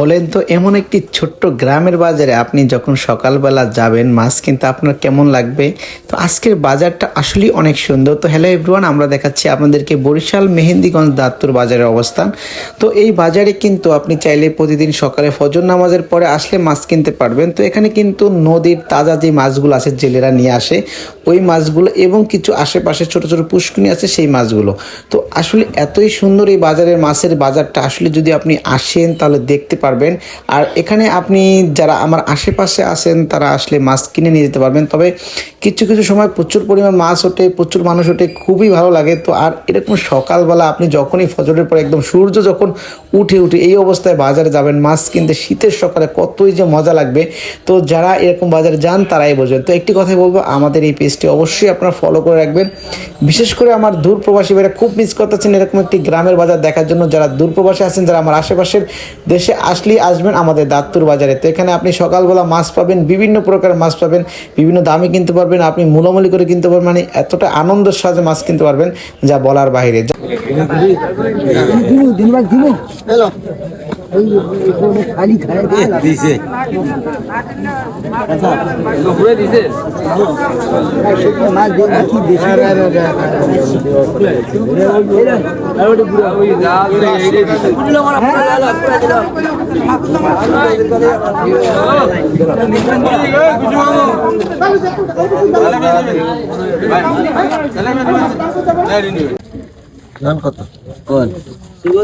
বলেন তো এমন একটি ছোট্ট গ্রামের বাজারে আপনি যখন সকালবেলা যাবেন মাছ কিনতে আপনার কেমন লাগবে। তো আজকের বাজারটা আসলেই অনেক সুন্দর। তো হ্যালো এভরিওয়ান, আমরা দেখাচ্ছি আপনাদেরকে বরিশাল মেহেন্দিগঞ্জ দাঁতপুর বাজারের অবস্থান। তো এই বাজারে কিন্তু আপনি চাইলে প্রতিদিন সকালে ফজর নামাজের পরে আসলে মাছ কিনতে পারবেন। তো এখানে কিন্তু নদীর তাজা যে মাছগুলো আছে জেলেরা নিয়ে আসে ওই মাছগুলো এবং কিছু আশেপাশে ছোট ছোট পুষ্কুনি আছে সেই মাছগুলো। তো আসলে এতই সুন্দর এই বাজারের মাছের বাজারটা, আসলে যদি আপনি আসেন তাহলে দেখতে পারবেন। আর এখানে আপনি যারা আমার আশেপাশে আছেন তারা আসলে মাছ কিনে নিয়ে যেতে পারবেন। তবে কিছু কিছু সময় প্রচুর পরিমাণ মাছ ওঠে, প্রচুর মানুষ ওঠে, খুবই ভালো লাগে। তো আর এরকম সকালবেলা আপনি যখনই ফজরের পর একদম সূর্য যখন উঠে এই অবস্থায় বাজারে যাবেন মাছ কিনতে, শীতের সকালে কতই যে মজা লাগবে। তো যারা এরকম বাজারে যান তারাই বোঝেন। তো একটি কথাই বলবো, আমাদের এই পেজটি অবশ্যই আপনারা ফলো করে রাখবেন। বিশেষ করে আমার দূর প্রবাসী ভাইরা খুব মিস করতেছেন এরকম একটি গ্রামের বাজার দেখার জন্য। যারা দূর প্রবাসী আছেন, যারা আমার আশেপাশের দেশে আসলেই আসবেন আমাদের দাঁতপুর বাজারে। তো এখানে আপনি সকালবেলা মাছ পাবেন, বিভিন্ন প্রকার মাছ পাবেন, বিভিন্ন দামে কিনতে পারবেন, আপনি মূলামূলি করে কিনতে পারবেন। মানে এতটা আনন্দের সাথে মাছ কিনতে পারবেন যা বলার বাইরে। কত কোন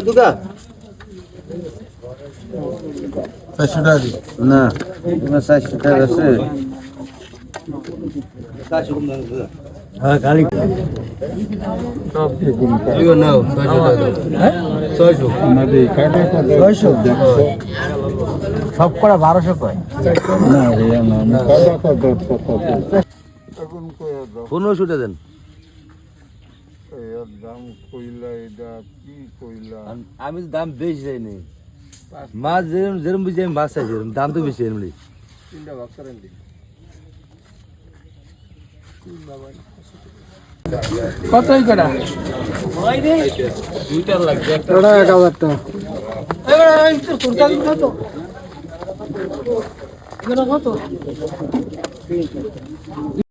দুগা 400 টাকা না, 400 টাকা আছে। হ্যাঁ খালি নাও 600 সব করা 1200 কয় না রে, না 1500 টাকা দেন। আমি দাম বেশি যাইনি, মাছ যেরকম বুঝি আমি মাছ চাইছি, দাম তো বেশি এমনি। কত কটা দুইটার লাগবে, একটা 1000 টাকা। কত